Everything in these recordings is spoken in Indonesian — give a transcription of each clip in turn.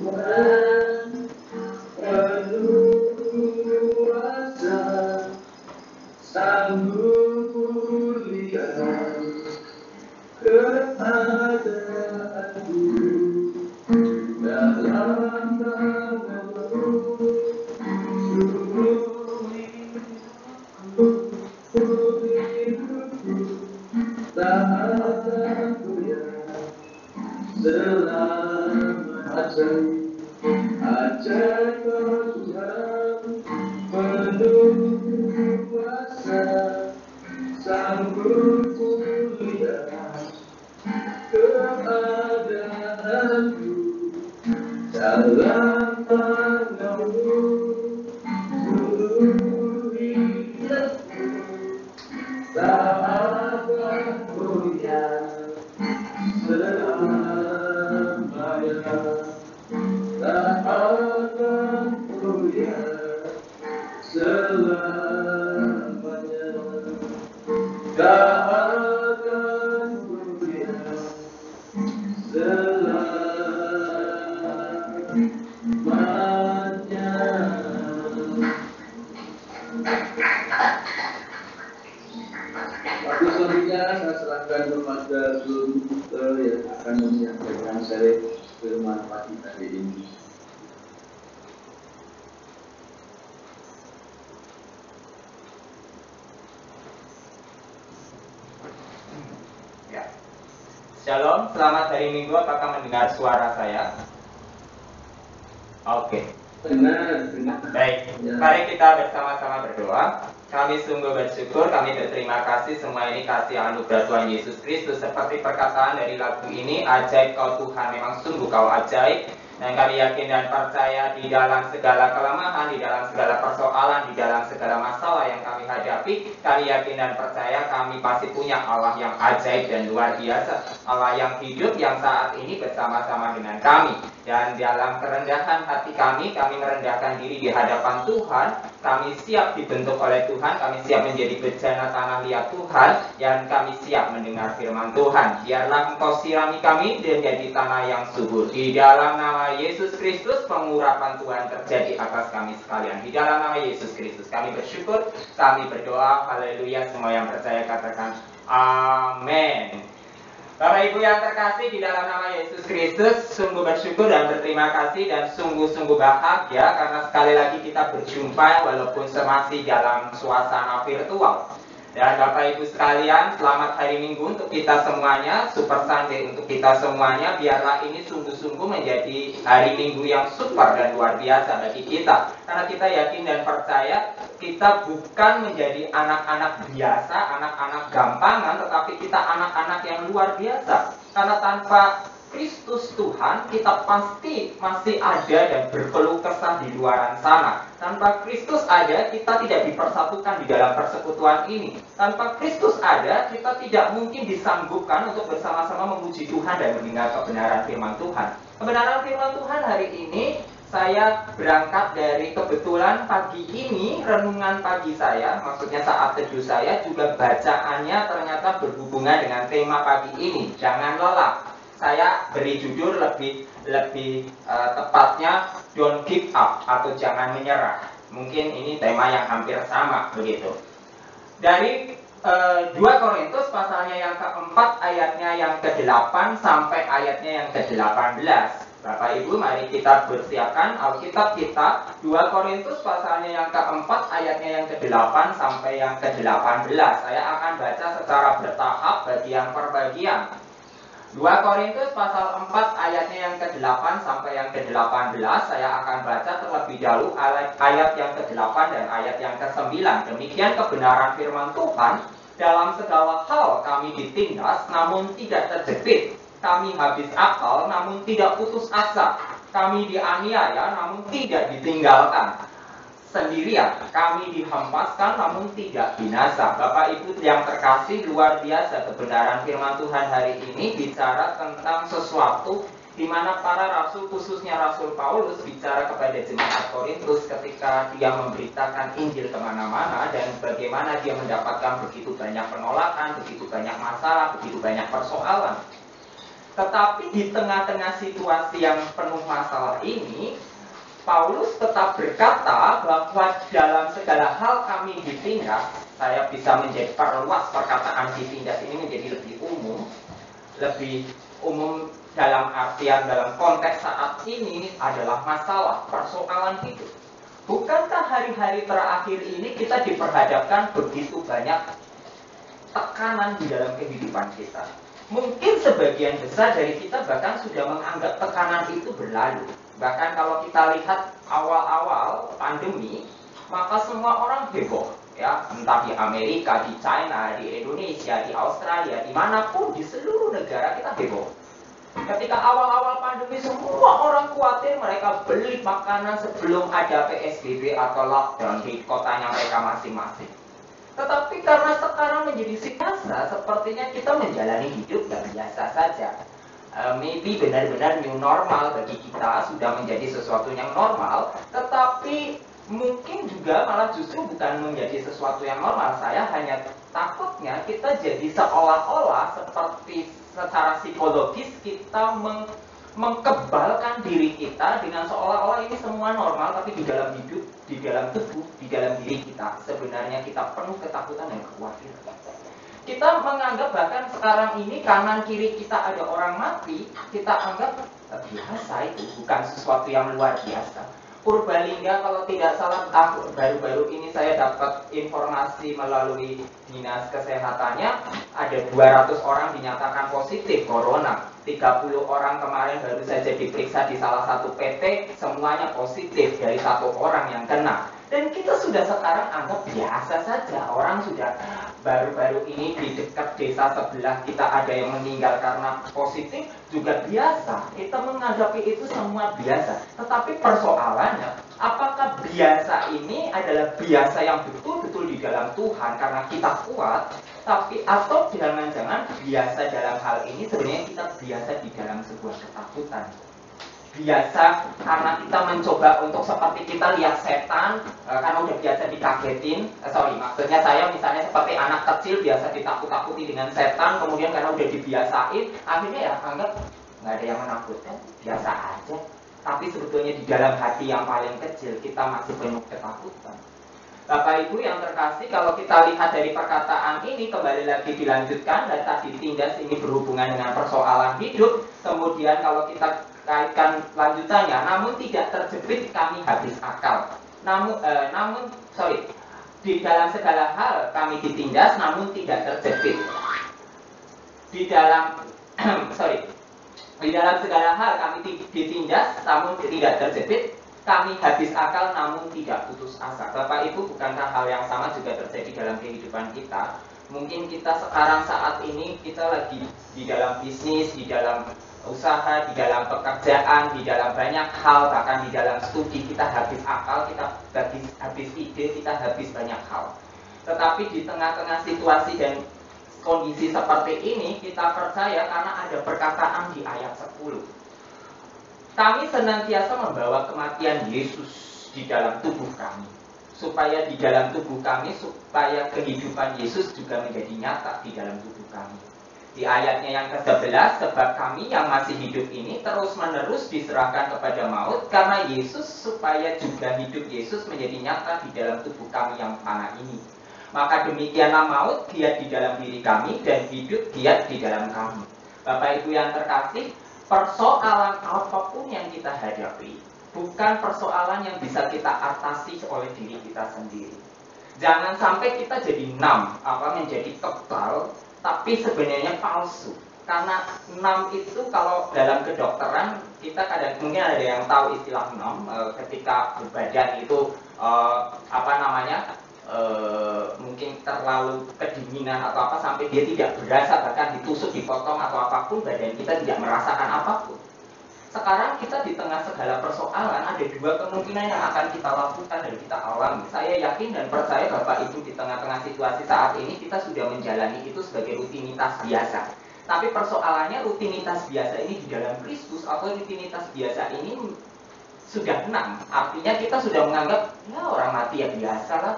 Tuhan penuh kuasa, sanggup pulihkan keadaanku dalam tanganmu. Sungguh hidupku tak akan goyah selama ajaib Kau Tuhan penuh kuasa, sanggup pulihkan keadaanku dalam tanganmu. Seluruh hidupku tak akan goyah selamanya, tak akan goyah selamanya, tak akan goyah selamanya. Waktu selanjutnya saya serahkan kepada Saudara yang akan menyampaikan seri firman pagi hari ini. Ya. Shalom, selamat hari Minggu. Apakah mendengar suara saya? Oke. Benar. Baik, Ya. mari kita bersama-sama berdoa. Kami sungguh bersyukur, kami berterima kasih, semua ini kasih anugerah Tuhan Yesus Kristus. Seperti perkataan dari lagu ini, ajaib Kau Tuhan, memang sungguh Kau ajaib. Dan kami yakin dan percaya di dalam segala kelemahan, di dalam segala persoalan, di dalam segala masalah yang kami hadapi, kami yakin dan percaya kami pasti punya Allah yang ajaib dan luar biasa. Allah yang hidup, yang saat ini bersama-sama dengan kami. Dan dalam kerendahan hati kami merendahkan diri di hadapan Tuhan. Kami siap dibentuk oleh Tuhan, kami siap menjadi bejana tanah liat Tuhan, dan kami siap mendengar firman Tuhan. Biarlah Engkau sirami kami menjadi tanah yang subur. Di dalam nama Yesus Kristus, pengurapan Tuhan terjadi atas kami sekalian. Di dalam nama Yesus Kristus, kami bersyukur, kami berdoa, haleluya. Semua yang percaya katakan amin. Bapak Ibu yang terkasih, di dalam nama Yesus Kristus, sungguh bersyukur dan berterima kasih dan sungguh-sungguh bahagia karena sekali lagi kita berjumpa walaupun masih dalam suasana virtual. Dan Bapak Ibu sekalian, selamat hari Minggu untuk kita semuanya, Super Sunday untuk kita semuanya. Biarlah ini sungguh-sungguh menjadi hari Minggu yang super dan luar biasa bagi kita. Karena kita yakin dan percaya kita bukan menjadi anak-anak biasa, anak-anak gampangan, tetapi kita anak-anak yang luar biasa. Karena tanpa Kristus Tuhan, kita pasti masih ada dan berkeluh kesah di luaran sana. Tanpa Kristus ada, kita tidak dipersatukan di dalam persekutuan ini. Tanpa Kristus ada, kita tidak mungkin disanggupkan untuk bersama-sama memuji Tuhan dan mendengar kebenaran firman Tuhan. Kebenaran firman Tuhan hari ini, saya berangkat dari kebetulan pagi ini, renungan pagi saya, maksudnya saat teduh saya, juga bacaannya ternyata berhubungan dengan tema pagi ini. Jangan lelah. Saya beri judul lebih tepatnya don't give up atau jangan menyerah. Mungkin ini tema yang hampir sama begitu. Dari 2 Korintus pasalnya yang keempat, ayatnya yang ke-8 sampai ayatnya yang ke-18. Bapak Ibu, mari kita bersiapkan Alkitab kita. 2 Korintus pasalnya yang keempat, ayatnya yang ke-8 sampai yang ke-18. Saya akan baca secara bertahap, bagian per bagian. 2 Korintus pasal 4 ayatnya yang ke-8 sampai yang ke-18. Saya akan baca terlebih dahulu ayat yang ke-8 dan ayat yang ke-9. Demikian kebenaran firman Tuhan. Dalam segala hal kami ditindas namun tidak terjepit. Kami habis akal namun tidak putus asa. Kami dianiaya namun tidak ditinggalkan sendirian, kami dihempaskan namun tidak binasa. Bapak Ibu yang terkasih, luar biasa kebenaran firman Tuhan hari ini bicara tentang sesuatu di mana para rasul, khususnya Rasul Paulus, bicara kepada jemaat Korintus ketika dia memberitakan Injil kemana-mana dan bagaimana dia mendapatkan begitu banyak penolakan, begitu banyak masalah, begitu banyak persoalan. Tetapi di tengah-tengah situasi yang penuh masalah ini, Paulus tetap berkata bahwa dalam segala hal kami ditindas. Saya bisa perluas perkataan ditindas ini menjadi lebih umum dalam artian dalam konteks saat ini adalah masalah persoalan hidup. Bukankah hari-hari terakhir ini kita diperhadapkan begitu banyak tekanan di dalam kehidupan kita? Mungkin sebagian besar dari kita bahkan sudah menganggap tekanan itu berlalu. Bahkan kalau kita lihat awal-awal pandemi, maka semua orang heboh, ya, entah di Amerika, di China, di Indonesia, di Australia, dimanapun, di seluruh negara kita heboh. Ketika awal-awal pandemi, semua orang khawatir, mereka beli makanan sebelum ada PSBB atau lockdown di kotanya mereka masing-masing. Tetapi karena sekarang menjadi biasa, sepertinya kita menjalani hidup yang biasa saja. Maybe benar-benar new normal bagi kita sudah menjadi sesuatu yang normal, tetapi mungkin juga malah justru bukan menjadi sesuatu yang normal. Saya hanya takutnya kita jadi seolah-olah seperti secara psikologis kita mengkebalkan diri kita dengan seolah-olah ini semua normal, tapi di dalam hidup, di dalam tubuh, di dalam diri kita sebenarnya kita penuh ketakutan dan kekhawatiran. Kita menganggap bahkan sekarang ini kanan kiri kita ada orang mati, kita anggap biasa, itu bukan sesuatu yang luar biasa. Purbalingga kalau tidak salah, baru-baru ini saya dapat informasi melalui dinas kesehatannya, ada 200 orang dinyatakan positif corona. 30 orang kemarin baru saja diperiksa di salah satu PT, semuanya positif dari 1 orang yang kena. Dan kita sudah sekarang anggap biasa saja. Orang sudah baru-baru ini di dekat desa sebelah kita ada yang meninggal karena positif, juga biasa. Kita menghadapi itu semua biasa. Tetapi persoalannya, apakah biasa ini adalah biasa yang betul-betul di dalam Tuhan karena kita kuat, tapi atau jangan-jangan biasa dalam hal ini sebenarnya kita biasa di dalam sebuah ketakutan. Biasa karena kita mencoba untuk seperti kita lihat setan, karena udah biasa dikagetin, maksudnya saya misalnya seperti anak kecil biasa ditakut-takuti dengan setan, kemudian karena udah dibiasain, akhirnya ya anggap nggak ada yang menakutkan, biasa aja. Tapi sebetulnya di dalam hati yang paling kecil kita masih penuh ketakutan. Bapak Ibu yang terkasih, kalau kita lihat dari perkataan ini, kembali lagi dilanjutkan, dan tadi ditindas ini berhubungan dengan persoalan hidup. Kemudian kalau kita kaitkan lanjutannya, namun tidak terjepit kami habis akal. Di dalam segala hal kami ditindas, namun tidak terjepit. Di dalam segala hal kami ditindas, namun tidak terjepit. Kami habis akal namun tidak putus asa. Bapak Ibu, bukankah hal yang sama juga terjadi dalam kehidupan kita? Mungkin kita sekarang saat ini kita lagi di dalam bisnis, di dalam usaha, di dalam pekerjaan, di dalam banyak hal, bahkan di dalam studi kita habis akal, kita habis ide, kita habis banyak hal. Tetapi di tengah-tengah situasi dan kondisi seperti ini, kita percaya karena ada perkataan di ayat 10. Kami senantiasa membawa kematian Yesus di dalam tubuh kami, supaya di dalam tubuh kami, supaya kehidupan Yesus juga menjadi nyata di dalam tubuh kami. Di ayatnya yang ke-11, sebab kami yang masih hidup ini terus-menerus diserahkan kepada maut, karena Yesus, supaya juga hidup Yesus menjadi nyata di dalam tubuh kami yang fana ini. Maka demikianlah maut giat di dalam diri kami, dan hidup giat di dalam kami. Bapak Ibu yang terkasih, persoalan apapun yang kita hadapi bukan persoalan yang bisa kita atasi oleh diri kita sendiri. Jangan sampai kita jadi menjadi kebal, tapi sebenarnya palsu. Karena itu kalau dalam kedokteran kita mungkin ada yang tahu istilah ketika badan itu mungkin terlalu kedinginan atau apa sampai dia tidak berasa, bahkan ditusuk, dipotong atau apapun, badan kita tidak merasakan apapun. Sekarang kita di tengah segala persoalan ada 2 kemungkinan yang akan kita lakukan dan kita alami. Saya yakin dan percaya Bapak Ibu di tengah-tengah situasi saat ini kita sudah menjalani itu sebagai rutinitas biasa. Tapi persoalannya rutinitas biasa ini di dalam Kristus atau rutinitas biasa ini sudah artinya kita sudah menganggap ya orang mati ya biasa lah.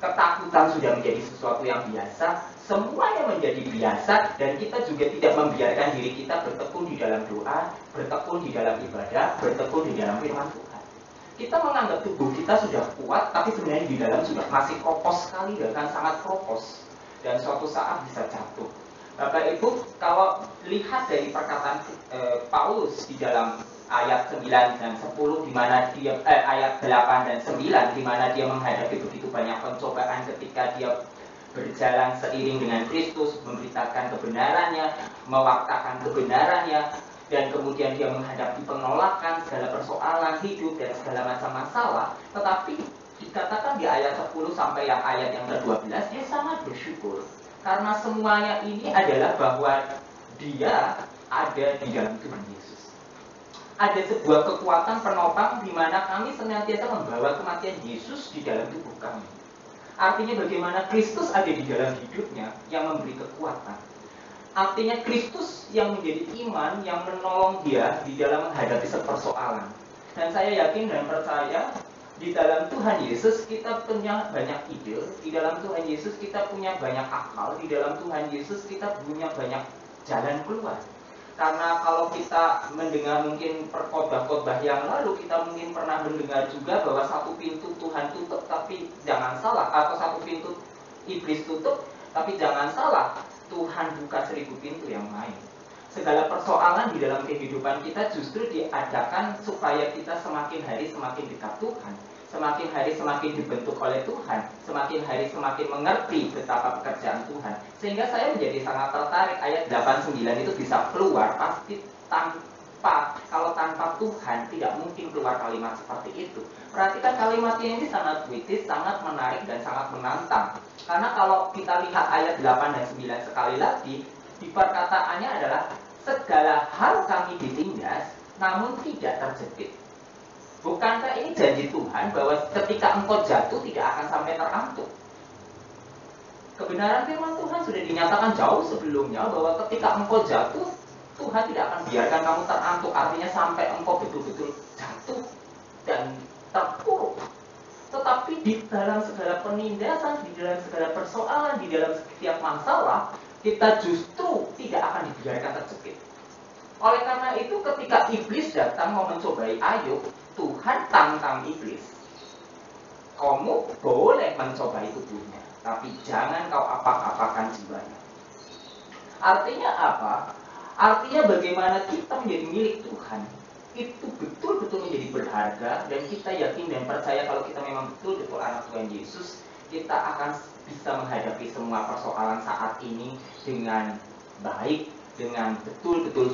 ketakutan sudah menjadi sesuatu yang biasa, semuanya menjadi biasa, dan kita juga tidak membiarkan diri kita bertekun di dalam doa, bertekun di dalam ibadah, bertekun di dalam firman Tuhan. Kita menganggap tubuh kita sudah kuat, tapi sebenarnya di dalam sudah masih kropos sekali, bahkan sangat kropos, dan suatu saat bisa jatuh. Bapak Ibu, kalau lihat dari perkataan Paulus di dalam ayat 9 dan 10, di mana dia ayat 8 dan 9, di mana dia menghadapi begitu banyak pencobaan ketika dia berjalan seiring dengan Kristus, memberitakan kebenarannya, mewartakan kebenarannya, dan kemudian dia menghadapi penolakan, segala persoalan hidup dan segala macam masalah. Tetapi dikatakan di ayat 10 sampai ayat yang ke-12, dia sangat bersyukur karena semuanya ini adalah bahwa dia ada di dalam Tuhan Yesus. Ada sebuah kekuatan penopang di mana kami senantiasa membawa kematian Yesus di dalam tubuh kami. Artinya bagaimana Kristus ada di dalam hidupnya yang memberi kekuatan. Artinya Kristus yang menjadi iman, yang menolong dia di dalam menghadapi persoalan. Dan saya yakin dan percaya di dalam Tuhan Yesus kita punya banyak ide, di dalam Tuhan Yesus kita punya banyak akal, di dalam Tuhan Yesus kita punya banyak jalan keluar. Karena kalau kita mendengar mungkin khotbah-khotbah yang lalu, kita mungkin pernah mendengar juga bahwa satu pintu Tuhan tutup, tapi jangan salah, atau satu pintu iblis tutup, tapi jangan salah, Tuhan buka 1000 pintu yang lain. Segala persoalan di dalam kehidupan kita justru diadakan supaya kita semakin hari semakin dekat Tuhan, semakin hari semakin dibentuk oleh Tuhan, semakin hari semakin mengerti betapa pekerjaan Tuhan. Sehingga saya menjadi sangat tertarik ayat 8-9 itu bisa keluar pasti kalau tanpa Tuhan tidak mungkin keluar kalimat seperti itu. Perhatikan kalimatnya ini sangat puitis, sangat menarik dan sangat menantang. Karena kalau kita lihat ayat 8 dan 9 sekali lagi, di perkataannya adalah segala hal kami ditindas, namun tidak terjepit. Bukankah ini janji Tuhan bahwa ketika engkau jatuh tidak akan sampai terantuk? Kebenaran firman Tuhan sudah dinyatakan jauh sebelumnya bahwa ketika engkau jatuh, Tuhan tidak akan biarkan kamu terantuk. Artinya sampai engkau betul-betul jatuh dan terpuruk. Tetapi di dalam segala penindasan, di dalam segala persoalan, di dalam setiap masalah, kita justru tidak akan dibiarkan terjepit. Oleh karena itu ketika iblis datang mau mencobai Ayub, Tuhan tantang iblis. Kamu boleh mencobai tubuhnya, tapi jangan kau apak-apakan jiwanya. Artinya apa? Artinya bagaimana kita menjadi milik Tuhan itu betul-betul menjadi berharga, dan kita yakin dan percaya kalau kita memang betul-betul anak Tuhan Yesus, kita akan bisa menghadapi semua persoalan saat ini dengan baik, dengan betul-betul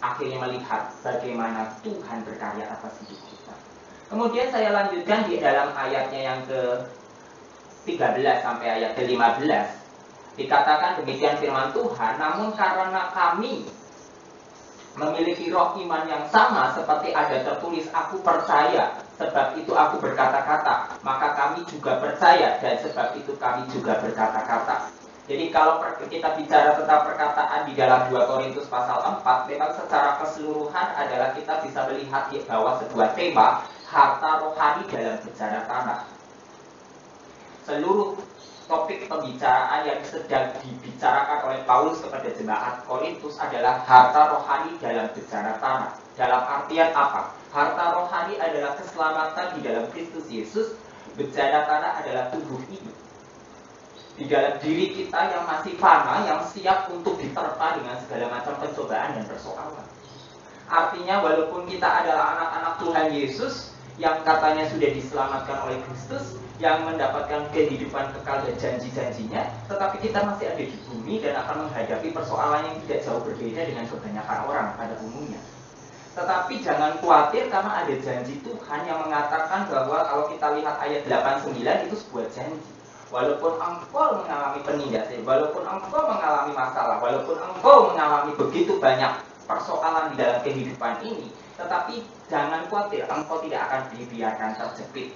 akhirnya melihat bagaimana Tuhan berkarya atas hidup kita. Kemudian saya lanjutkan di dalam ayatnya yang ke-13 sampai ayat ke-15. Dikatakan demikian firman Tuhan, namun karena kami memiliki roh iman yang sama seperti ada tertulis, aku percaya, sebab itu aku berkata-kata, maka kami juga percaya, dan sebab itu kami juga berkata-kata. Jadi kalau kita bicara tentang perkataan di dalam 2 Korintus pasal 4, memang secara keseluruhan adalah kita bisa melihat di bawah sebuah tema, harta rohani dalam bencana tanah. Seluruh topik pembicaraan yang sedang dibicarakan oleh Paulus kepada jemaat Korintus adalah harta rohani dalam bencana tanah. Dalam artian apa? Harta rohani adalah keselamatan di dalam Kristus Yesus. Bencana tanah adalah tubuh ini. Di dalam diri kita yang masih fana, yang siap untuk diterpa dengan segala macam pencobaan dan persoalan. Artinya walaupun kita adalah anak-anak Tuhan Yesus yang katanya sudah diselamatkan oleh Kristus, yang mendapatkan kehidupan kekal dan janji-janjinya, tetapi kita masih ada di bumi dan akan menghadapi persoalan yang tidak jauh berbeda dengan kebanyakan orang pada umumnya. Tetapi jangan khawatir karena ada janji Tuhan yang mengatakan bahwa kalau kita lihat ayat 8-9 itu sebuah janji. Walaupun engkau mengalami penindasan, walaupun engkau mengalami masalah, walaupun engkau mengalami begitu banyak persoalan di dalam kehidupan ini, tetapi jangan khawatir, engkau tidak akan dibiarkan terjepit.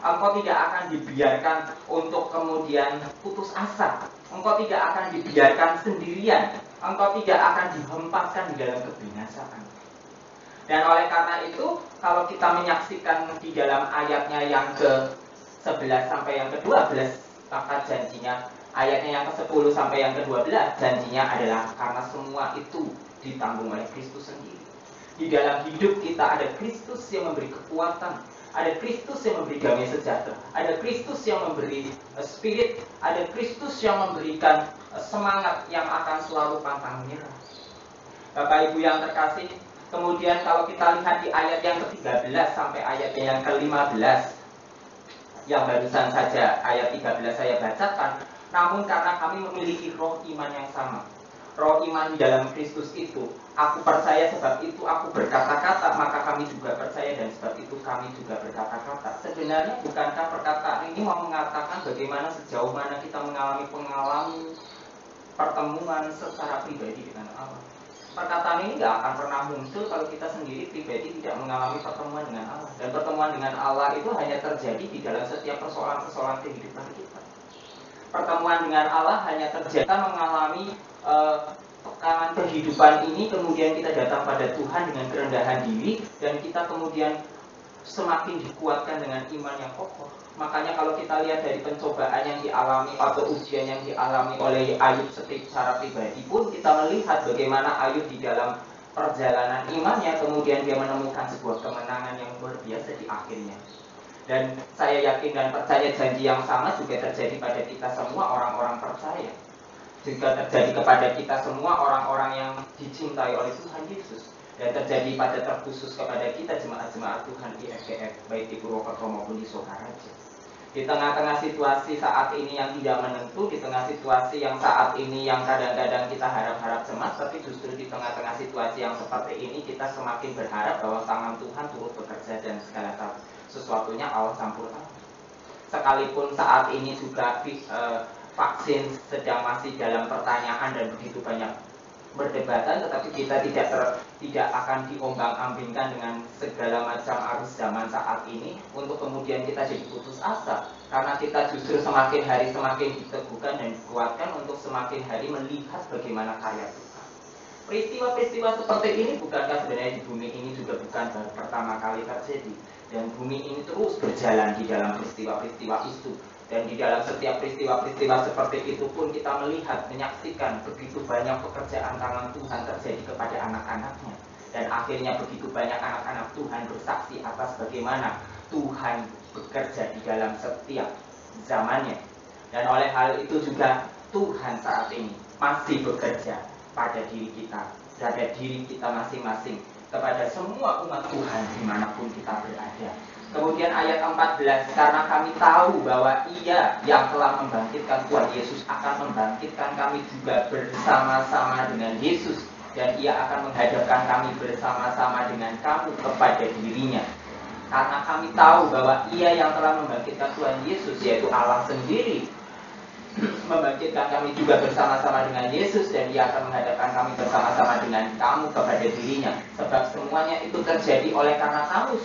Engkau tidak akan dibiarkan untuk kemudian putus asa. Engkau tidak akan dibiarkan sendirian. Engkau tidak akan dihempaskan di dalam kebinasaan. Dan oleh karena itu, kalau kita menyaksikan di dalam ayatnya yang 11 sampai yang ke-12, maka janjinya ayatnya yang ke-10 sampai yang ke-12, janjinya adalah karena semua itu ditanggung oleh Kristus sendiri. Di dalam hidup kita ada Kristus yang memberi kekuatan, ada Kristus yang memberi damai sejahtera, ada Kristus yang memberi spirit, ada Kristus yang memberikan semangat yang akan selalu pantang menyerah. Bapak Ibu yang terkasih, kemudian kalau kita lihat di ayat yang ke-13 sampai ayat yang ke-15, yang barusan saja ayat 13 saya bacakan, namun karena kami memiliki roh iman yang sama, roh iman di dalam Kristus itu, aku percaya sebab itu aku berkata-kata, maka kami juga percaya dan sebab itu kami juga berkata-kata. Sebenarnya bukankah perkataan ini mau mengatakan bagaimana sejauh mana kita mengalami pertemuan secara pribadi dengan Allah? Perkataan ini nggak akan pernah muncul kalau kita sendiri pribadi tidak mengalami pertemuan dengan Allah. Dan pertemuan dengan Allah itu hanya terjadi di dalam setiap persoalan-persoalan kehidupan kita. Pertemuan dengan Allah hanya terjadi kita mengalami tekanan kehidupan ini, kemudian kita datang pada Tuhan dengan kerendahan diri, dan kita kemudian semakin dikuatkan dengan iman yang kokoh. Makanya kalau kita lihat dari pencobaan yang dialami atau ujian yang dialami oleh Ayub secara pribadi pun, kita melihat bagaimana Ayub di dalam perjalanan imannya kemudian dia menemukan sebuah kemenangan yang luar biasa di akhirnya. Dan saya yakin dan percaya janji yang sama juga terjadi pada kita semua orang-orang percaya. Juga terjadi kepada kita semua orang-orang yang dicintai oleh Tuhan Yesus. Dan terjadi terkhusus kepada kita jemaat-jemaat Tuhan di FGF, baik di Purwokerto maupun di Sokaraja. Di tengah-tengah situasi saat ini yang tidak menentu, di tengah situasi yang saat ini yang kadang-kadang kita harap-harap cemas, tapi justru di tengah-tengah situasi yang seperti ini kita semakin berharap bahwa tangan Tuhan turut bekerja dan segala sesuatunya Allah campur tangan. Sekalipun saat ini juga vaksin sedang masih dalam pertanyaan dan begitu banyak berdebatan, tetapi kita tidak akan diombang-ambingkan dengan segala macam arus zaman saat ini untuk kemudian kita jadi putus asa, karena kita justru semakin hari semakin diteguhkan dan dikuatkan untuk semakin hari melihat bagaimana karya Tuhan. Peristiwa-peristiwa seperti ini bukankah sebenarnya di bumi ini juga bukan baru pertama kali terjadi, dan bumi ini terus berjalan di dalam peristiwa-peristiwa itu. Dan di dalam setiap peristiwa-peristiwa seperti itu pun kita melihat, menyaksikan begitu banyak pekerjaan tangan Tuhan terjadi kepada anak-anaknya. Dan akhirnya begitu banyak anak-anak Tuhan bersaksi atas bagaimana Tuhan bekerja di dalam setiap zamannya. Dan oleh hal itu juga Tuhan saat ini masih bekerja pada diri kita, pada diri kita masing-masing, kepada semua umat Tuhan dimanapun kita berada. Kemudian ayat 14, karena kami tahu bahwa Ia yang telah membangkitkan Tuhan Yesus akan membangkitkan kami juga bersama-sama dengan Yesus, dan Ia akan menghadapkan kami bersama-sama dengan kamu kepada dirinya. Karena kami tahu bahwa Ia yang telah membangkitkan Tuhan Yesus, yaitu Allah sendiri, membangkitkan kami juga bersama-sama dengan Yesus, dan Ia akan menghadapkan kami bersama-sama dengan kamu kepada dirinya. Sebab semuanya itu terjadi oleh karena kamu,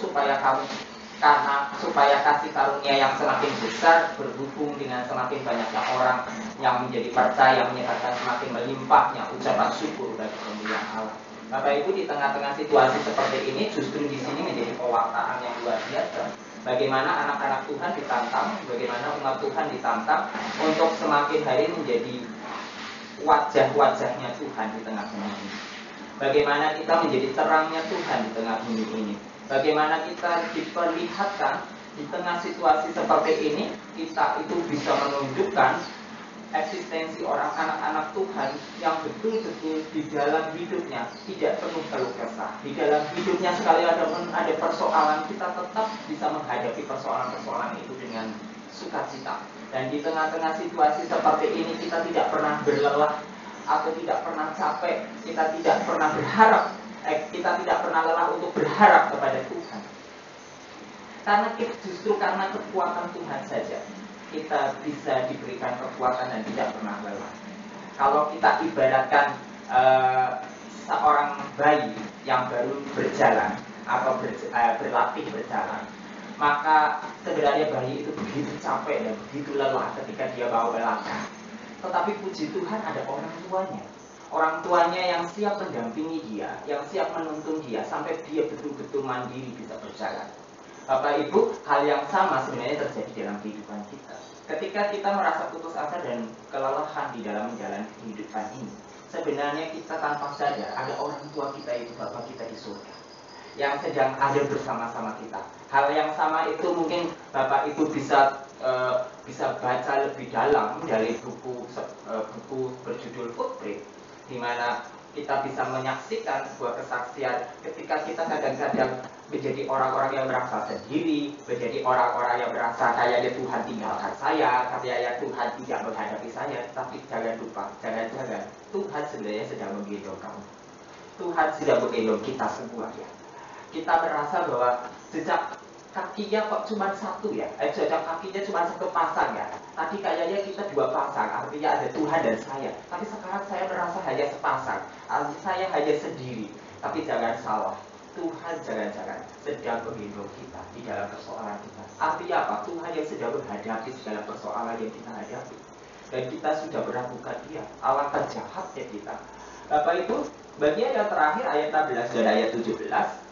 supaya kasih karunia yang semakin besar berhubung dengan semakin banyaknya orang yang menjadi percaya, menyatakan semakin melimpahnya ucapan syukur bagi kemuliaan Allah. Bapak Ibu, di tengah-tengah situasi seperti ini, justru di sini menjadi pewartaan yang luar biasa. Bagaimana anak-anak Tuhan ditantang, bagaimana umat Tuhan ditantang untuk semakin hari menjadi wajah-wajahnya Tuhan di tengah bumi ini. Bagaimana kita menjadi terangnya Tuhan di tengah bumi ini. Bagaimana kita diperlihatkan di tengah situasi seperti ini, kita itu bisa menunjukkan eksistensi orang anak-anak Tuhan yang betul-betul di dalam hidupnya tidak penuh keluh kesah. Di dalam hidupnya sekali ada persoalan, kita tetap bisa menghadapi persoalan-persoalan itu dengan sukacita. Dan di tengah-tengah situasi seperti ini kita tidak pernah berlelah atau tidak pernah capek, kita tidak pernah berharap. Kita tidak pernah lelah untuk berharap kepada Tuhan. Karena justru karena kekuatan Tuhan saja kita bisa diberikan kekuatan dan tidak pernah lelah. Kalau kita ibaratkan seorang bayi yang baru berjalan atau berlatih berjalan, maka sebenarnya bayi itu begitu capek dan begitu lelah ketika dia mau melangkah. Tetapi puji Tuhan ada orang tuanya. Orang tuanya yang siap mendampingi dia, yang siap menuntun dia sampai dia betul-betul mandiri bisa berjalan. Bapak Ibu, hal yang sama sebenarnya terjadi dalam kehidupan kita. Ketika kita merasa putus asa dan kelelahan di dalam menjalani kehidupan ini, sebenarnya kita tanpa sadar ada orang tua kita itu Bapak kita di surga yang sedang ada bersama-sama kita. Hal yang sama itu mungkin Bapak Ibu bisa baca lebih dalam dari buku berjudul Footprint, di mana kita bisa menyaksikan sebuah kesaksian ketika kita kadang-kadang menjadi orang-orang yang merasa sendiri, menjadi orang-orang yang merasa kayaknya Tuhan tinggalkan saya, kayaknya Tuhan tidak menghadapi saya. Tapi jangan lupa, jangan-jangan Tuhan sebenarnya sedang menggendong kamu. Tuhan sedang menggendong kita semua ya. Kita merasa bahwa jejak kakinya kok cuma satu ya, jejak kakinya cuma satu pasang ya. Tadi kayaknya kita dua pasang, artinya ada Tuhan dan saya. Tapi sekarang saya merasa hanya sepasang, artinya saya hanya sendiri. Tapi jangan salah, Tuhan jangan-jangan sedang menggendong kita di dalam persoalan kita. Artinya apa? Tuhan yang sedang menghadapi segala persoalan yang kita hadapi. Dan kita sudah meragukan Dia, alangkah jahatnya kita. Bapak Ibu, bagian yang terakhir ayat 16 dan ayat 17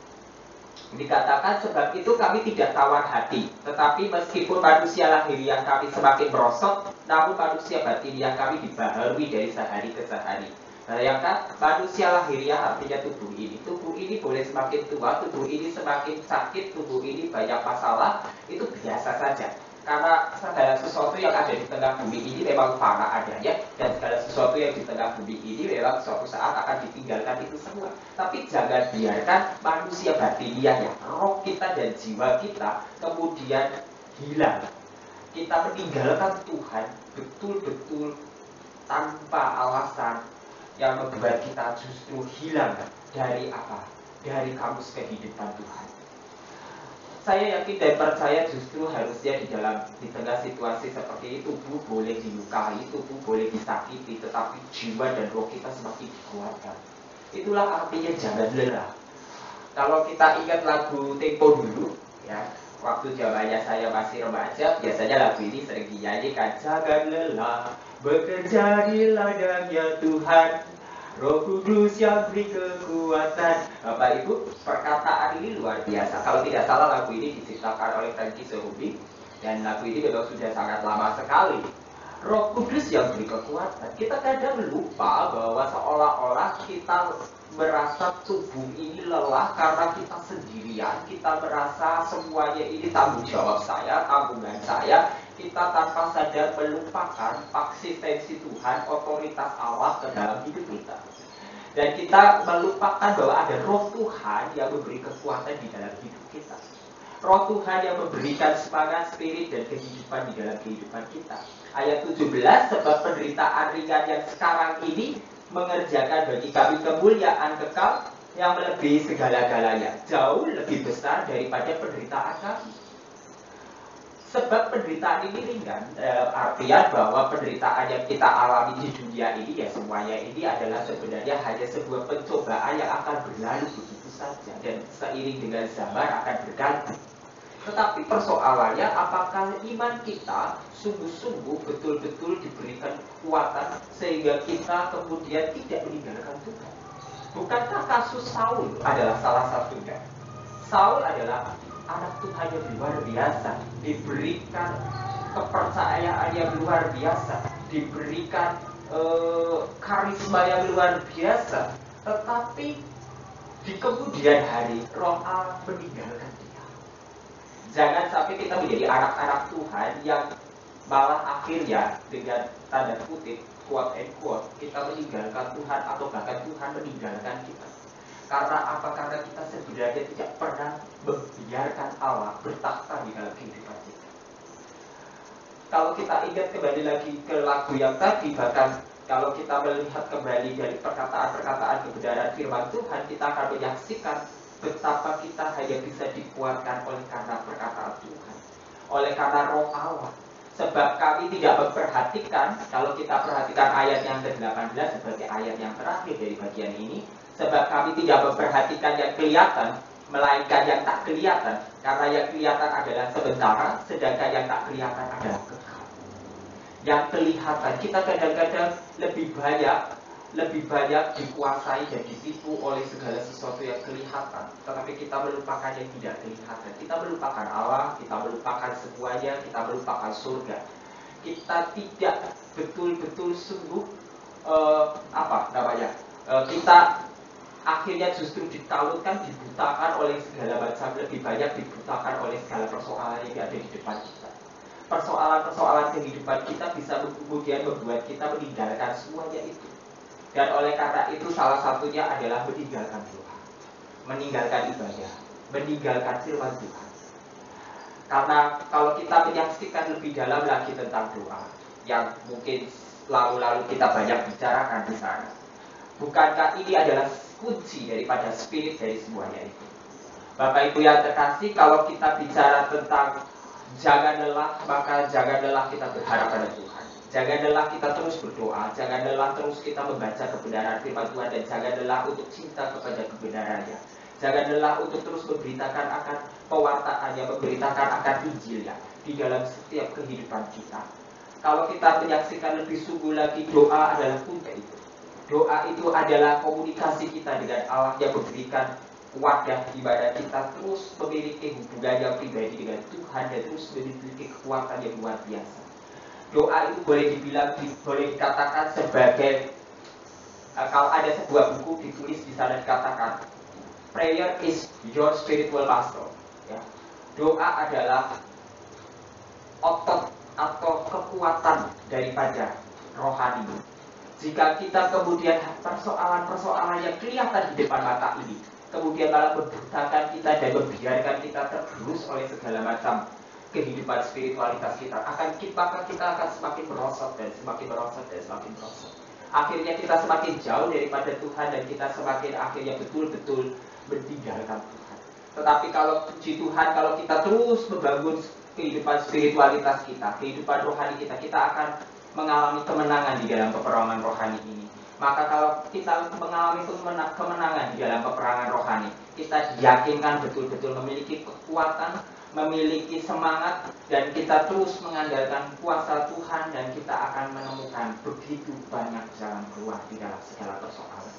dikatakan, sebab itu kami tidak tawar hati, tetapi meskipun manusia lahiriah kami semakin merosot, namun manusia batiniah kami dibaharui dari sehari ke sehari. Bayangkan, manusia lahiriah artinya tubuh ini. Tubuh ini boleh semakin tua, tubuh ini semakin sakit, tubuh ini banyak masalah, itu biasa saja. Karena segala sesuatu yang ada di tengah bumi ini memang fana adanya, dan segala sesuatu yang di tengah bumi ini memang suatu saat akan ditinggalkan itu semua. Tapi jangan biarkan manusia batiniah, roh kita dan jiwa kita kemudian hilang. Kita meninggalkan Tuhan betul-betul tanpa alasan yang membuat kita justru hilang dari apa? Dari kamus kehidupan Tuhan. Saya yakin dan percaya justru harusnya di tengah situasi seperti itu, tubuh boleh dilukai, tubuh boleh disakiti, tetapi jiwa dan roh kita semakin dikuatkan. Itulah artinya jangan lelah. Kalau kita ingat lagu Tempo dulu, ya, waktu zamannya saya masih remaja, biasanya lagu ini sering dinyanyikan. Jangan lelah, bekerja di ladangnya Tuhan, Roh Kudus yang beri kekuatan. Bapak Ibu, perkataan ini luar biasa. Kalau tidak salah lagu ini diciptakan oleh Frankie Sohubi, dan lagu ini memang sudah sangat lama sekali. Roh Kudus yang beri kekuatan. Kita kadang lupa bahwa seolah-olah kita merasa tubuh ini lelah karena kita sendirian. Kita merasa semuanya ini tanggung jawab saya, tanggungan saya. Kita tanpa sadar melupakan eksistensi Tuhan, otoritas Allah ke dalam hidup kita. Dan kita melupakan bahwa ada roh Tuhan yang memberi kekuatan di dalam hidup kita. Roh Tuhan yang memberikan semangat, spirit, dan kehidupan di dalam kehidupan kita. Ayat 17, sebab penderitaan ringan yang sekarang ini mengerjakan bagi kami kemuliaan kekal yang melebihi segala-galanya. Jauh lebih besar daripada penderitaan kami. Sebab penderitaan ini ringan, artian bahwa penderitaan yang kita alami di dunia ini, ya semuanya ini adalah sebenarnya hanya sebuah pencobaan yang akan berlalu begitu saja, dan seiring dengan zaman akan berganti. Tetapi persoalannya, apakah iman kita sungguh-sungguh betul-betul diberikan kekuatan sehingga kita kemudian tidak meninggalkan Tuhan? Bukankah kasus Saul adalah salah satunya? Saul adalah anak Tuhan yang luar biasa, diberikan kepercayaan yang luar biasa, diberikan karisma yang luar biasa, tetapi di kemudian hari Roh Allah meninggalkan dia. Jangan sampai kita menjadi anak-anak Tuhan yang malah akhirnya dengan tanda kutip, quote and quote, kita meninggalkan Tuhan atau bahkan Tuhan meninggalkan kita. Karena apa? Karena kita sebenarnya tidak pernah membiarkan Allah bertakhta di dalam kehidupan kita. Kalau kita ingat kembali lagi ke lagu yang tadi, bahkan kalau kita melihat kembali dari perkataan-perkataan kebenaran firman Tuhan, kita akan menyaksikan betapa kita hanya bisa dikuatkan oleh karena perkataan Tuhan, oleh karena Roh Allah. Sebab kami tidak memperhatikan, kalau kita perhatikan ayat yang ke-18 sebagai ayat yang terakhir dari bagian ini, sebab kami tidak memperhatikan yang kelihatan, melainkan yang tak kelihatan. Karena yang kelihatan adalah sementara, sedangkan yang tak kelihatan adalah kekal. Yang kelihatan, kita kadang-kadang lebih banyak lebih banyak dikuasai dan ditipu oleh segala sesuatu yang kelihatan, tetapi kita melupakan yang tidak kelihatan. Kita melupakan Allah, kita melupakan semuanya, kita melupakan surga. Kita tidak betul-betul sungguh kita akhirnya justru ditalutkan, dibutakan oleh segala macam, lebih banyak dibutakan oleh segala persoalan yang ada di depan kita. Persoalan-persoalan kehidupan kita bisa kemudian membuat kita meninggalkan semuanya itu. Dan oleh karena itu salah satunya adalah meninggalkan doa, meninggalkan ibadah, meninggalkan firman Tuhan. Karena kalau kita menyaksikan lebih dalam lagi tentang doa, yang mungkin lalu-lalu kita banyak bicarakan di sana, bukankah ini adalah kunci daripada spirit dari semuanya itu? Bapak Ibu yang terkasih, kalau kita bicara tentang jangan lelah, maka jangan lelah kita berharap pada Tuhan. Jangan lelah kita terus berdoa, jangan lelah terus kita membaca kebenaran firman Tuhan, dan jangan lelah untuk cinta kepada kebenarannya. Jangan lelah untuk terus memberitakan akan pewartaannya, memberitakan akan Injilnya di dalam setiap kehidupan kita. Kalau kita menyaksikan lebih sungguh lagi, doa adalah kunci itu. Doa itu adalah komunikasi kita dengan Allah yang memberikan wadah di mana kita terus memiliki hubungan yang pribadi dengan Tuhan dan terus memiliki kekuatan yang luar biasa. Doa itu boleh dikatakan sebagai, kalau ada sebuah buku ditulis di sana dikatakan, prayer is your spiritual muscle. Ya. Doa adalah otot atau kekuatan daripada rohani. Jika kita kemudian persoalan-persoalan yang kelihatan di depan mata ini, kemudian malah membutakan kita dan membiarkan kita tergerus oleh segala macam kehidupan spiritualitas kita, maka kita akan semakin merosot dan semakin merosot dan semakin merosot. Akhirnya kita semakin jauh daripada Tuhan dan kita semakin akhirnya betul-betul meninggalkan Tuhan. Tetapi kalau puji Tuhan, kalau kita terus membangun kehidupan spiritualitas kita, kehidupan rohani kita, kita akan mengalami kemenangan di dalam peperangan rohani ini. Maka kalau kita mengalami kemenangan di dalam peperangan rohani, kita diyakinkan betul-betul memiliki kekuatan, memiliki semangat, dan kita terus mengandalkan kuasa Tuhan, dan kita akan menemukan begitu banyak jalan keluar di dalam segala persoalan.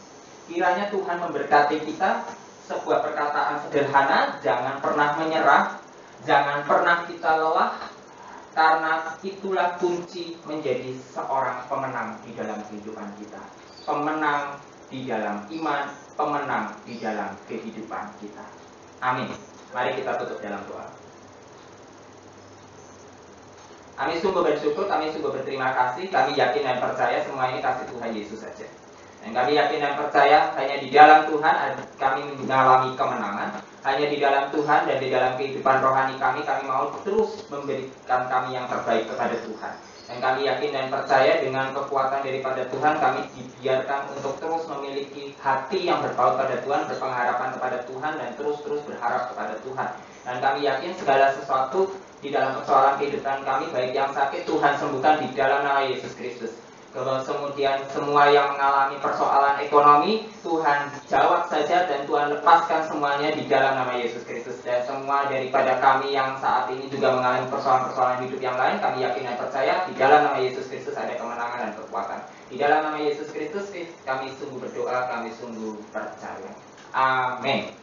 Kiranya Tuhan memberkati kita. Sebuah perkataan sederhana, jangan pernah menyerah, jangan pernah kita lelah, karena itulah kunci menjadi seorang pemenang di dalam kehidupan kita. Pemenang di dalam iman, pemenang di dalam kehidupan kita. Amin. Mari kita tutup dalam doa. Kami sungguh bersyukur, kami sungguh berterima kasih, kami yakin dan percaya semua ini kasih Tuhan Yesus saja. Dan kami yakin dan percaya hanya di dalam Tuhan kami mengalami kemenangan. Hanya di dalam Tuhan dan di dalam kehidupan rohani kami mau terus memberikan kami yang terbaik kepada Tuhan. Dan kami yakin dan percaya dengan kekuatan daripada Tuhan kami dibiarkan untuk terus memiliki hati yang berpaut pada Tuhan, berpengharapan kepada Tuhan, dan terus-terus berharap kepada Tuhan. Dan kami yakin segala sesuatu di dalam persoalan kehidupan kami, baik yang sakit, Tuhan sembuhkan di dalam nama Yesus Kristus. Kemudian semua yang mengalami persoalan ekonomi, Tuhan jawab saja dan Tuhan lepaskan semuanya di dalam nama Yesus Kristus. Dan semua daripada kami yang saat ini juga mengalami persoalan-persoalan hidup yang lain, kami yakin dan percaya di dalam nama Yesus Kristus ada kemenangan dan kekuatan. Di dalam nama Yesus Kristus kami sungguh berdoa, kami sungguh percaya. Amin.